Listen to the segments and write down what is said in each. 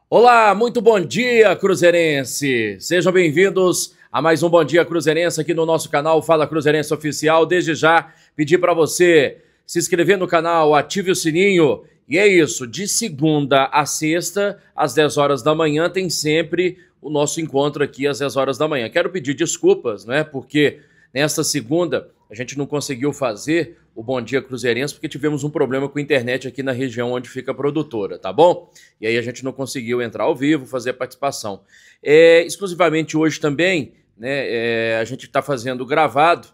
Olá, muito bom dia, Cruzeirense! Sejam bem-vindos a mais um Bom Dia Cruzeirense aqui no nosso canal Fala Cruzeirense Oficial. Desde já, pedir para você se inscrever no canal, ative o sininho. E é isso, de segunda a sexta, às 10 horas da manhã, tem sempre o nosso encontro aqui às 10 horas da manhã. Quero pedir desculpas, né, porque nesta segunda a gente não conseguiu fazer o Bom Dia Cruzeirense porque tivemos um problema com a internet aqui na região onde fica a produtora, tá bom? E aí a gente não conseguiu entrar ao vivo, fazer a participação. Exclusivamente hoje também, né, a gente está fazendo gravado,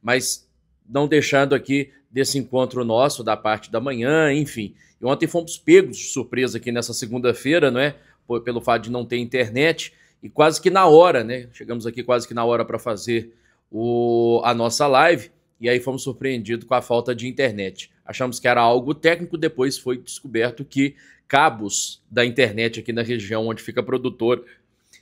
mas não deixando aqui desse encontro nosso da parte da manhã, enfim. E ontem fomos pegos de surpresa aqui nessa segunda-feira, não é? Pelo fato de não ter internet e quase que na hora, né? Chegamos aqui quase que na hora para fazer a nossa live e aí fomos surpreendidos com a falta de internet. Achamos que era algo técnico, depois foi descoberto que cabos da internet aqui na região onde fica a produtora,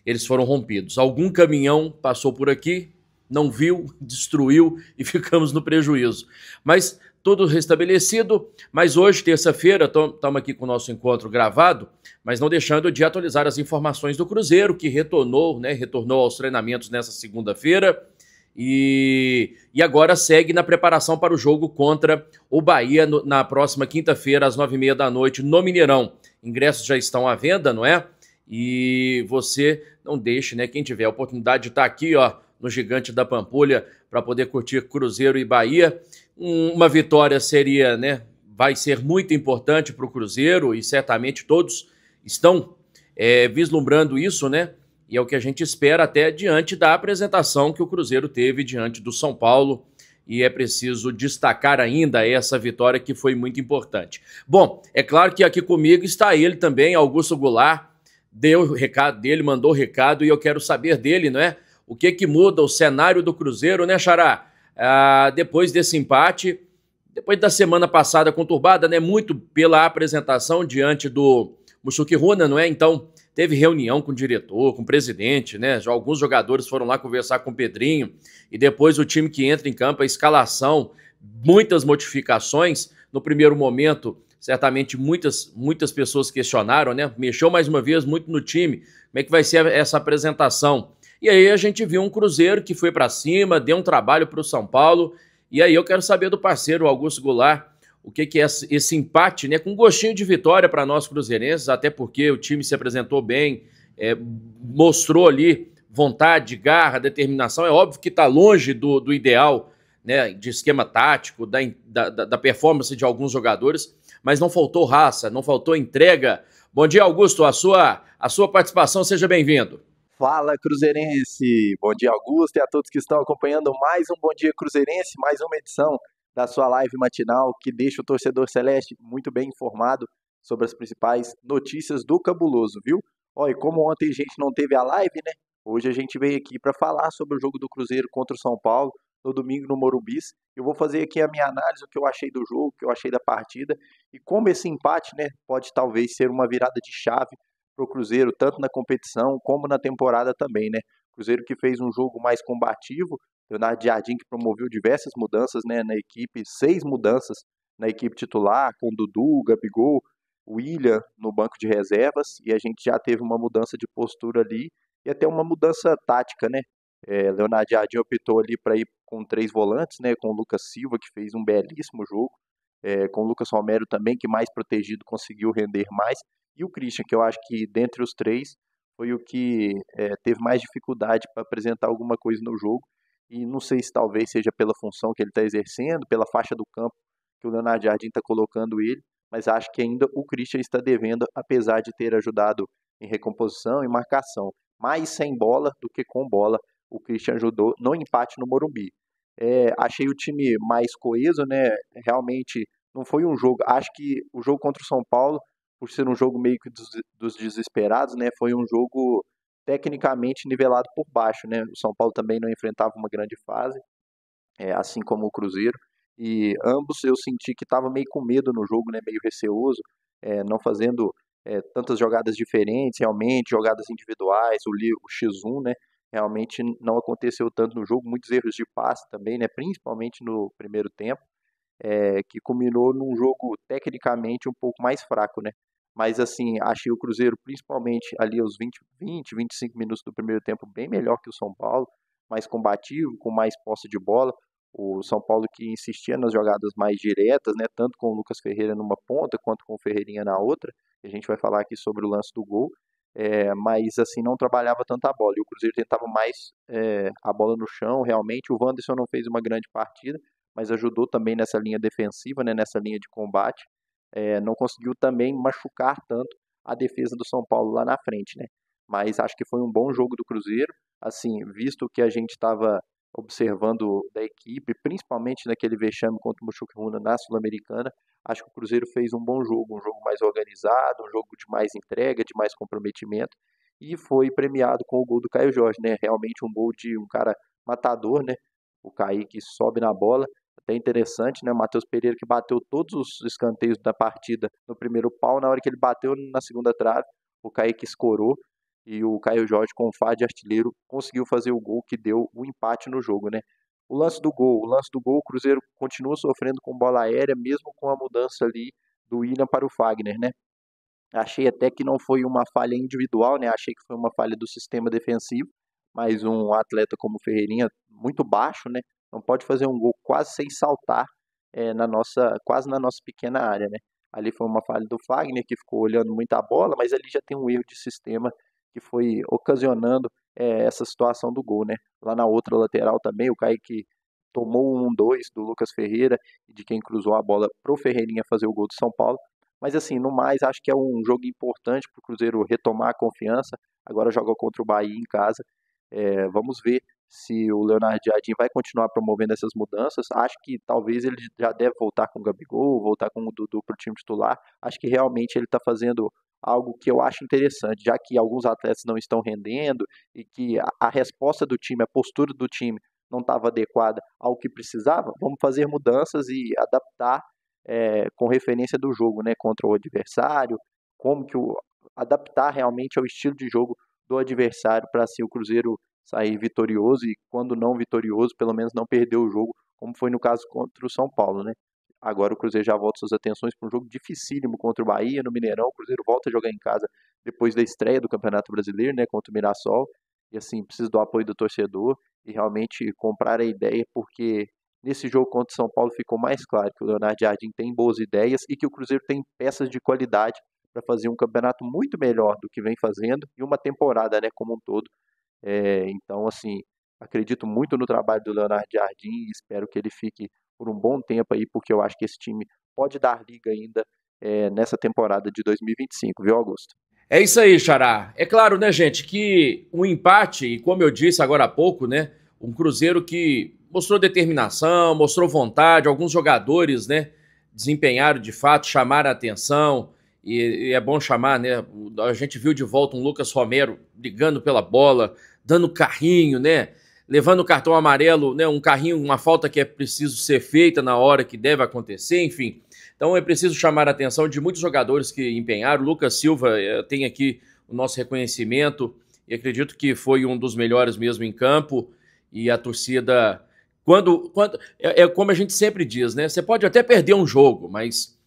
eles foram rompidos. Algum caminhão passou por aqui, não viu, destruiu e ficamos no prejuízo. Mas tudo restabelecido, mas hoje, terça-feira, estamos aqui com o nosso encontro gravado, mas não deixando de atualizar as informações do Cruzeiro, que retornou, né, retornou aos treinamentos nessa segunda-feira, e agora segue na preparação para o jogo contra o Bahia na próxima quinta-feira, às 9h30 da noite, no Mineirão. Ingressos já estão à venda, não é? E você não deixe, né? Quem tiver a oportunidade de estar aqui, ó, no Gigante da Pampulha, para poder curtir Cruzeiro e Bahia. Uma vitória seria, né? Vai ser muito importante para o Cruzeiro e certamente todos estão vislumbrando isso, né? E é o que a gente espera até diante da apresentação que o Cruzeiro teve diante do São Paulo. E é preciso destacar ainda essa vitória que foi muito importante. Bom, é claro que aqui comigo está ele também, Augusto Goulart. Deu o recado dele, mandou o recado e eu quero saber dele, não é? O que muda o cenário do Cruzeiro, né, Xará? Depois desse empate, depois da semana passada conturbada, né? Muito pela apresentação diante do Mushoku Runa, não é? Então, teve reunião com o diretor, com o presidente, né? Já alguns jogadores foram lá conversar com o Pedrinho e depois o time que entra em campo, a escalação, muitas modificações. No primeiro momento, certamente muitas pessoas questionaram, né? Mexeu mais uma vez muito no time. Como é que vai ser essa apresentação? E aí a gente viu um Cruzeiro que foi para cima, deu um trabalho para o São Paulo. E aí eu quero saber do parceiro Augusto Goulart o que é esse empate, né? Com gostinho de vitória para nós cruzeirenses, até porque o time se apresentou bem, mostrou ali vontade, garra, determinação. É óbvio que está longe do ideal, né, de esquema tático, da performance de alguns jogadores, mas não faltou raça, não faltou entrega. Bom dia, Augusto, a sua participação, seja bem-vindo. Fala, Cruzeirense! Bom dia, Augusto, e a todos que estão acompanhando mais um Bom Dia Cruzeirense, mais uma edição da sua live matinal que deixa o torcedor celeste muito bem informado sobre as principais notícias do Cabuloso, viu? Olha, e como ontem a gente não teve a live, né? Hoje a gente veio aqui para falar sobre o jogo do Cruzeiro contra o São Paulo, no domingo no Morumbis. Eu vou fazer aqui a minha análise, o que eu achei do jogo, o que eu achei da partida, e como esse empate, né, pode talvez ser uma virada de chave para o Cruzeiro, tanto na competição como na temporada também, né? Cruzeiro que fez um jogo mais combativo, Leonardo Jardim que promoveu diversas mudanças, né, na equipe, 6 mudanças na equipe titular, com Dudu, Gabigol, William no banco de reservas, e a gente já teve uma mudança de postura ali, e até uma mudança tática, né? Leonardo Jardim optou ali para ir com 3 volantes, né, com o Lucas Silva, que fez um belíssimo jogo, com o Lucas Romero também, que mais protegido conseguiu render mais, e o Christian, que eu acho que dentre os três foi o que teve mais dificuldade para apresentar alguma coisa no jogo, e não sei se talvez seja pela função que ele está exercendo, pela faixa do campo que o Leonardo Jardim está colocando ele, mas acho que ainda o Christian está devendo, apesar de ter ajudado em recomposição e marcação, mais sem bola do que com bola, o Christian ajudou no empate no Morumbi. Achei o time mais coeso, né? Realmente não foi um jogo. Acho que o jogo contra o São Paulo, por ser um jogo meio que dos desesperados, né? Foi um jogo tecnicamente nivelado por baixo, né? O São Paulo também não enfrentava uma grande fase, assim como o Cruzeiro. E ambos eu senti que estava meio com medo no jogo, né? Meio receoso, não fazendo tantas jogadas diferentes, realmente, jogadas individuais, o X1, né? Realmente não aconteceu tanto no jogo, muitos erros de passe também, né? Principalmente no primeiro tempo, que culminou num jogo tecnicamente um pouco mais fraco, né? Mas, assim, achei o Cruzeiro, principalmente ali aos 25 minutos do primeiro tempo, bem melhor que o São Paulo, mais combativo, com mais posse de bola. O São Paulo que insistia nas jogadas mais diretas, né, tanto com o Lucas Ferreira numa ponta, quanto com o Ferreirinha na outra. A gente vai falar aqui sobre o lance do gol. Mas, assim, não trabalhava tanto a bola. E o Cruzeiro tentava mais a bola no chão, realmente. O Wanderson não fez uma grande partida, mas ajudou também nessa linha defensiva, né, nessa linha de combate. Não conseguiu também machucar tanto a defesa do São Paulo lá na frente, né? Mas acho que foi um bom jogo do Cruzeiro, assim, visto que a gente estava observando da equipe, principalmente naquele vexame contra o Mushuc-Runa na Sul-Americana, acho que o Cruzeiro fez um bom jogo, um jogo mais organizado, um jogo de mais entrega, de mais comprometimento, e foi premiado com o gol do Caio Jorge, né? Realmente um gol de um cara matador, né? O Kaique sobe na bola, até interessante, né? O Matheus Pereira que bateu todos os escanteios da partida no primeiro pau, na hora que ele bateu na segunda trave, o Kaique escorou e o Caio Jorge, com o Fá de artilheiro, conseguiu fazer o gol que deu o empate no jogo, né? O Cruzeiro continua sofrendo com bola aérea, mesmo com a mudança ali do William para o Fagner, né? Achei até que não foi uma falha individual, né? Achei que foi uma falha do sistema defensivo, mas um atleta como o Ferreirinha, muito baixo, né? Não pode fazer um gol quase sem saltar quase na nossa pequena área, né? Ali foi uma falha do Fagner, que ficou olhando muito a bola, mas ali já tem um erro de sistema que foi ocasionando essa situação do gol, né? Lá na outra lateral também, o Kaique tomou um 1-2 do Lucas Ferreira, de quem cruzou a bola pro Ferreirinha fazer o gol do São Paulo. Mas, assim, no mais, acho que é um jogo importante para o Cruzeiro retomar a confiança. Agora joga contra o Bahia em casa. Vamos ver se o Leonardo Jardim vai continuar promovendo essas mudanças. Acho que talvez ele já deve voltar com o Gabigol, voltar com o Dudu para o time titular. Acho que realmente ele está fazendo algo que eu acho interessante, já que alguns atletas não estão rendendo e que a resposta do time, a postura do time não estava adequada ao que precisava. Vamos fazer mudanças e adaptar com referência do jogo, né, contra o adversário, como que adaptar realmente ao estilo de jogo do adversário para assim o Cruzeiro sair vitorioso e, quando não vitorioso, pelo menos não perder o jogo, como foi no caso contra o São Paulo, né? Agora o Cruzeiro já volta suas atenções para um jogo dificílimo contra o Bahia, no Mineirão. O Cruzeiro volta a jogar em casa depois da estreia do Campeonato Brasileiro, né, contra o Mirassol. E, assim, precisa do apoio do torcedor e realmente comprar a ideia, porque nesse jogo contra o São Paulo ficou mais claro que o Leonardo Jardim tem boas ideias e que o Cruzeiro tem peças de qualidade para fazer um campeonato muito melhor do que vem fazendo e uma temporada, né, como um todo. Então, assim, acredito muito no trabalho do Leonardo Jardim e espero que ele fique por um bom tempo aí, porque eu acho que esse time pode dar liga ainda nessa temporada de 2025, viu, Augusto? É isso aí, Xará. É claro, né, gente, que um empate, e como eu disse agora há pouco, né, um Cruzeiro que mostrou determinação, mostrou vontade, alguns jogadores, né, desempenharam de fato, chamaram a atenção, e é bom chamar, né, a gente viu de volta um Lucas Romero brigando pela bola, dando carrinho, né, levando o cartão amarelo, né, um carrinho, uma falta que é preciso ser feita na hora que deve acontecer, enfim. Então é preciso chamar a atenção de muitos jogadores que empenharam. O Lucas Silva tem aqui o nosso reconhecimento e acredito que foi um dos melhores mesmo em campo. E a torcida, é como a gente sempre diz, né? Você pode até perder um jogo, mas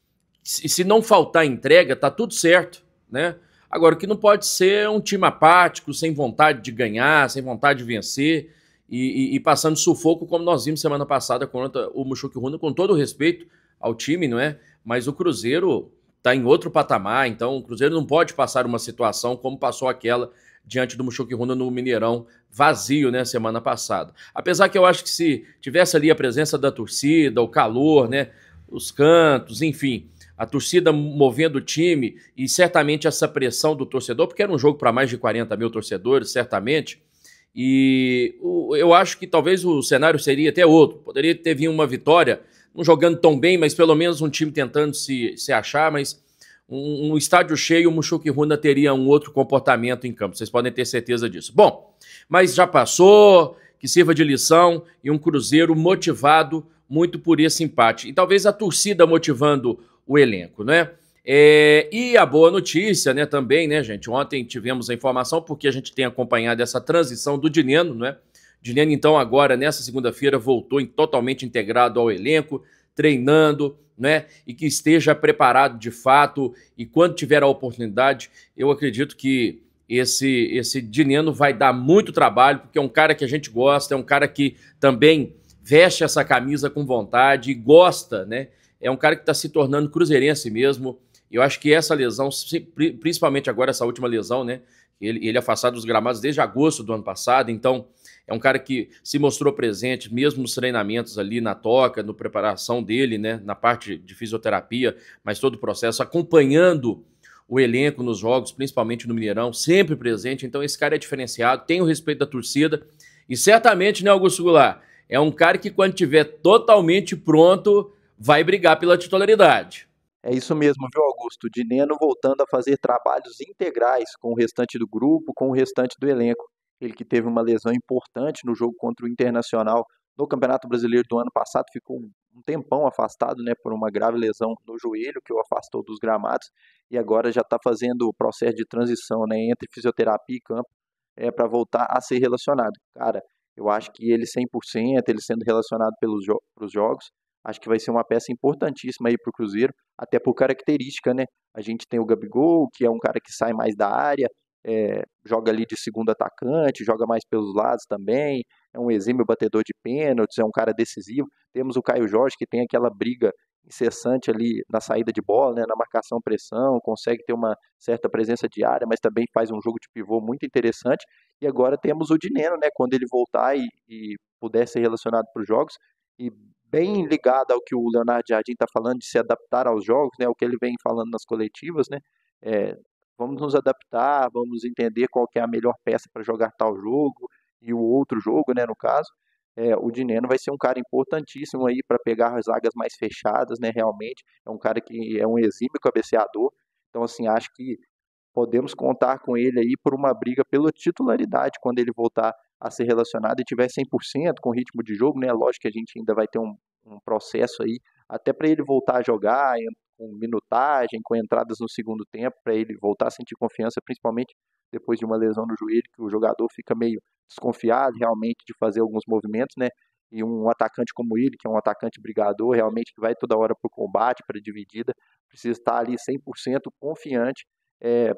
se não faltar entrega, tá tudo certo, né? Agora, o que não pode ser é um time apático, sem vontade de ganhar, sem vontade de vencer e passando sufoco, como nós vimos semana passada contra o Mushuc-Runa, com todo o respeito ao time, não é? Mas o Cruzeiro está em outro patamar, então o Cruzeiro não pode passar uma situação como passou aquela diante do Mushuc-Runa no Mineirão, vazio, né, semana passada. Apesar que eu acho que se tivesse ali a presença da torcida, o calor, né, os cantos, enfim, a torcida movendo o time e certamente essa pressão do torcedor, porque era um jogo para mais de 40 mil torcedores, certamente, e eu acho que talvez o cenário seria até outro, poderia ter vindo uma vitória, não jogando tão bem, mas pelo menos um time tentando se achar, mas um estádio cheio, o Mushuc-Runa teria um outro comportamento em campo, vocês podem ter certeza disso. Bom, mas já passou, que sirva de lição, e um Cruzeiro motivado muito por esse empate. E talvez a torcida motivando o elenco, né? E a boa notícia, né, também, né, gente? Ontem tivemos a informação, porque a gente tem acompanhado essa transição do Dineno, né? Dineno, então, agora, nessa segunda-feira, voltou totalmente integrado ao elenco, treinando, né? E que esteja preparado de fato. E quando tiver a oportunidade, eu acredito que esse Dineno vai dar muito trabalho, porque é um cara que a gente gosta, é um cara que também veste essa camisa com vontade e gosta, né? É um cara que está se tornando cruzeirense mesmo. Eu acho que essa lesão, principalmente agora essa última lesão, né? Ele afastado dos gramados desde agosto do ano passado, então é um cara que se mostrou presente, mesmo nos treinamentos ali na toca, na preparação dele, né? Na parte de fisioterapia, mas todo o processo, acompanhando o elenco nos jogos, principalmente no Mineirão, sempre presente. Então esse cara é diferenciado, tem o respeito da torcida e certamente, né, Augusto Goulart, é um cara que quando estiver totalmente pronto vai brigar pela titularidade. É isso mesmo, viu, Augusto? Dineno voltando a fazer trabalhos integrais com o restante do grupo, com o restante do elenco. Ele que teve uma lesão importante no jogo contra o Internacional no Campeonato Brasileiro do ano passado, ficou um tempão afastado, né, por uma grave lesão no joelho que o afastou dos gramados, e agora já está fazendo o processo de transição, né, entre fisioterapia e campo, para voltar a ser relacionado. Cara, eu acho que ele 100%, ele sendo relacionado pelos jogos, acho que vai ser uma peça importantíssima aí para o Cruzeiro, até por característica, né? A gente tem o Gabigol, que é um cara que sai mais da área, joga ali de segundo atacante, joga mais pelos lados também, é um exímio batedor de pênaltis, é um cara decisivo. Temos o Caio Jorge, que tem aquela briga incessante ali na saída de bola, né, na marcação-pressão, consegue ter uma certa presença de área, mas também faz um jogo de pivô muito interessante. E agora temos o Dineno, né, quando ele voltar e puder ser relacionado para os jogos, e bem ligado ao que o Leonardo Jardim está falando, de se adaptar aos jogos, né, o que ele vem falando nas coletivas, né, vamos nos adaptar, vamos entender qual que é a melhor peça para jogar tal jogo e o outro jogo, né, no caso. O Dineno vai ser um cara importantíssimo aí para pegar as zagas mais fechadas, né, realmente. É um cara que é um exímio cabeceador. Então, assim, acho que podemos contar com ele aí por uma briga pela titularidade quando ele voltar a ser relacionado e tiver 100% com ritmo de jogo, né? Lógico que a gente ainda vai ter um processo aí, até para ele voltar a jogar, com minutagem, com entradas no segundo tempo, para ele voltar a sentir confiança, principalmente depois de uma lesão no joelho, que o jogador fica meio desconfiado realmente de fazer alguns movimentos, né? E um atacante como ele, que é um atacante brigador, realmente que vai toda hora para o combate, para a dividida, precisa estar ali 100% confiante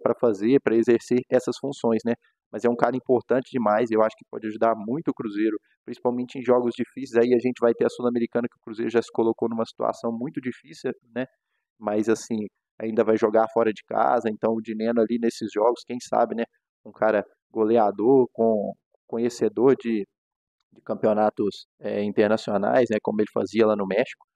para exercer essas funções, né? Mas é um cara importante demais, eu acho que pode ajudar muito o Cruzeiro, principalmente em jogos difíceis. Aí a gente vai ter a Sul-Americana, que o Cruzeiro já se colocou numa situação muito difícil, né? Mas assim, ainda vai jogar fora de casa, então o Dineno ali nesses jogos, quem sabe, né? Um cara goleador, conhecedor de campeonatos internacionais, né? Como ele fazia lá no México,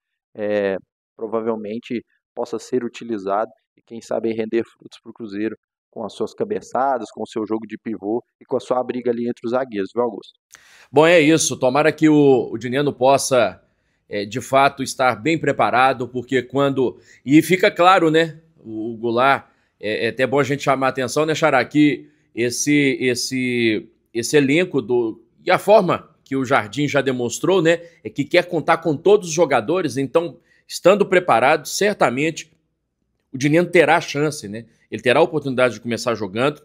provavelmente possa ser utilizado e quem sabe render frutos para o Cruzeiro com as suas cabeçadas, com o seu jogo de pivô e com a sua briga ali entre os zagueiros, viu, Augusto? Bom, é isso. Tomara que o Dineno possa, de fato, estar bem preparado, porque quando... E fica claro, né, o Goulart, é até bom a gente chamar a atenção, né, Xará, que esse elenco e a forma que o Jardim já demonstrou, né, é que quer contar com todos os jogadores, então, estando preparado, certamente o Dineno terá a chance, né? Ele terá a oportunidade de começar jogando,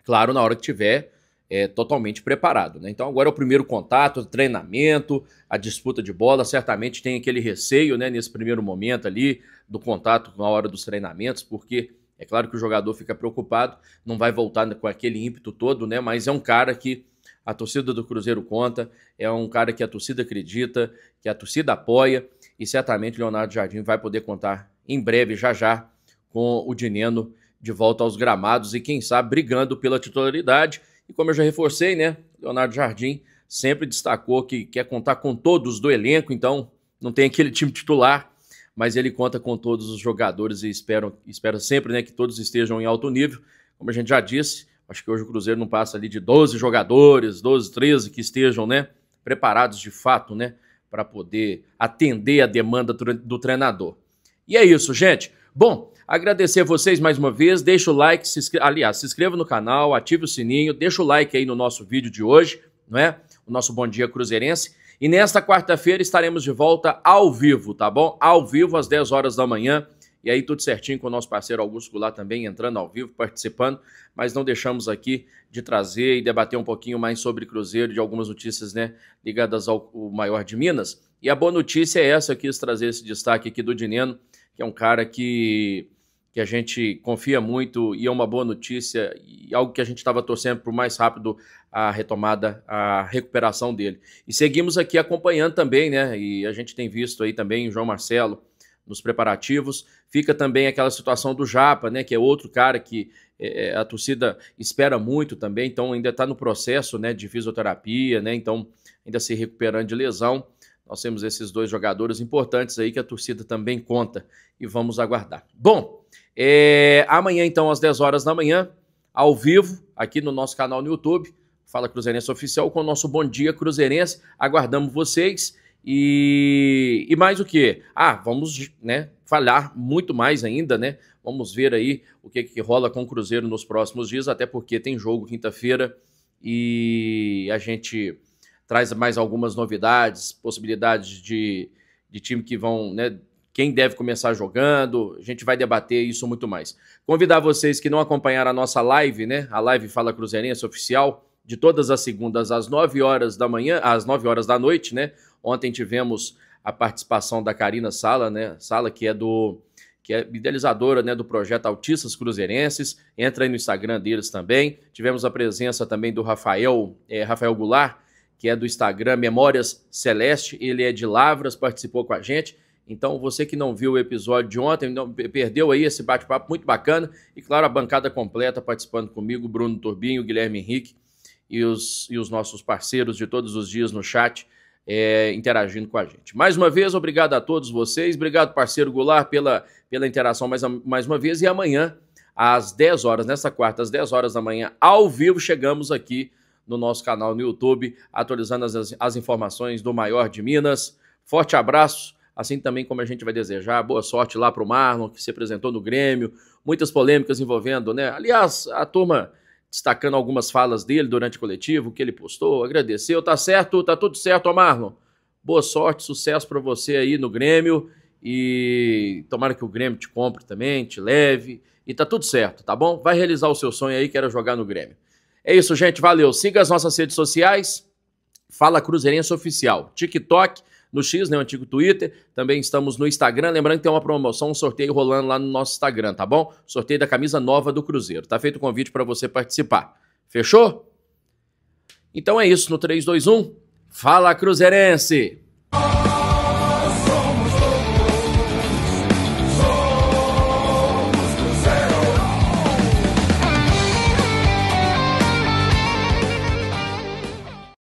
claro, na hora que tiver totalmente preparado, né? Então agora é o primeiro contato, o treinamento, a disputa de bola, certamente tem aquele receio, né, nesse primeiro momento ali, do contato na hora dos treinamentos, porque é claro que o jogador fica preocupado, não vai voltar com aquele ímpeto todo, né? Mas é um cara que a torcida do Cruzeiro conta, é um cara que a torcida acredita, que a torcida apoia, e certamente o Leonardo Jardim vai poder contar em breve, já, com o Dineno de volta aos gramados e, quem sabe, brigando pela titularidade. E como eu já reforcei, né, Leonardo Jardim sempre destacou que quer contar com todos do elenco, então não tem aquele time titular, mas ele conta com todos os jogadores e espera sempre, né, que todos estejam em alto nível. Como a gente já disse, acho que hoje o Cruzeiro não passa ali de 12 jogadores, 12, 13 que estejam, né, preparados de fato, né, para poder atender a demanda do treinador. E é isso, gente. Bom, agradecer a vocês mais uma vez, deixa o like, se inscreva no canal, ative o sininho, deixa o like aí no nosso vídeo de hoje, não é? O nosso Bom Dia Cruzeirense. E nesta quarta-feira estaremos de volta ao vivo, tá bom? Ao vivo, às 10 horas da manhã. E aí tudo certinho com o nosso parceiro Augusto Goulart também entrando ao vivo, participando, mas não deixamos aqui de trazer e debater um pouquinho mais sobre Cruzeiro, de algumas notícias, né, ligadas ao maior de Minas. E a boa notícia é essa, eu quis trazer esse destaque aqui do Dineno, que é um cara que a gente confia muito e é uma boa notícia e algo que a gente estava torcendo por mais rápido a retomada, a recuperação dele. E seguimos aqui acompanhando também, né? E a gente tem visto aí também o João Marcelo nos preparativos. Fica também aquela situação do Japa, né? Que é outro cara que a torcida espera muito também, então ainda está no processo, né, de fisioterapia, né? Então ainda se recuperando de lesão. Nós temos esses dois jogadores importantes aí que a torcida também conta e vamos aguardar. Bom, amanhã então às 10 horas da manhã, ao vivo, aqui no nosso canal no YouTube, Fala Cruzeirense Oficial, com o nosso Bom Dia Cruzeirense. Aguardamos vocês e mais o quê? Vamos, né, falar muito mais ainda, né? Vamos ver aí o que rola com o Cruzeiro nos próximos dias, até porque tem jogo quinta-feira e a gente traz mais algumas novidades, possibilidades de time que vão, né, quem deve começar jogando, a gente vai debater isso muito mais. Convidar vocês que não acompanharam a nossa live, né, a live Fala Cruzeirense Oficial, de todas as segundas às 9 horas da manhã, às 9 horas da noite, né, ontem tivemos a participação da Karina Sala, né, Sala que é idealizadora, né, do projeto Autistas Cruzeirenses, entra aí no Instagram deles também. Tivemos a presença também do Rafael Goulart, que é do Instagram Memórias Celeste, ele é de Lavras, participou com a gente. Então, você que não viu o episódio de ontem, perdeu aí esse bate-papo muito bacana. E, claro, a bancada completa participando comigo, Bruno Turbinho, Guilherme Henrique e os nossos parceiros de todos os dias no chat, interagindo com a gente. Mais uma vez, obrigado a todos vocês. Obrigado, parceiro Goulart, pela interação mais uma vez. E amanhã, às 10 horas, nessa quarta, às 10 horas da manhã, ao vivo, chegamos aqui no nosso canal no YouTube, atualizando as informações do maior de Minas. Forte abraço, assim também como a gente vai desejar boa sorte lá para o Marlon, que se apresentou no Grêmio, muitas polêmicas envolvendo, né? Aliás, a turma destacando algumas falas dele durante o coletivo, que ele postou, agradeceu, tá certo, tá tudo certo, ó Marlon. Boa sorte, sucesso para você aí no Grêmio e tomara que o Grêmio te compre também, te leve e tá tudo certo, tá bom? Vai realizar o seu sonho aí, que era jogar no Grêmio. É isso, gente, valeu. Siga as nossas redes sociais, Fala Cruzeirense Oficial, TikTok, no X, né, o antigo Twitter, também estamos no Instagram, lembrando que tem uma promoção, um sorteio rolando lá no nosso Instagram, tá bom? Sorteio da camisa nova do Cruzeiro, tá feito o convite para você participar, fechou? Então é isso, no 3, 2, 1, Fala Cruzeirense!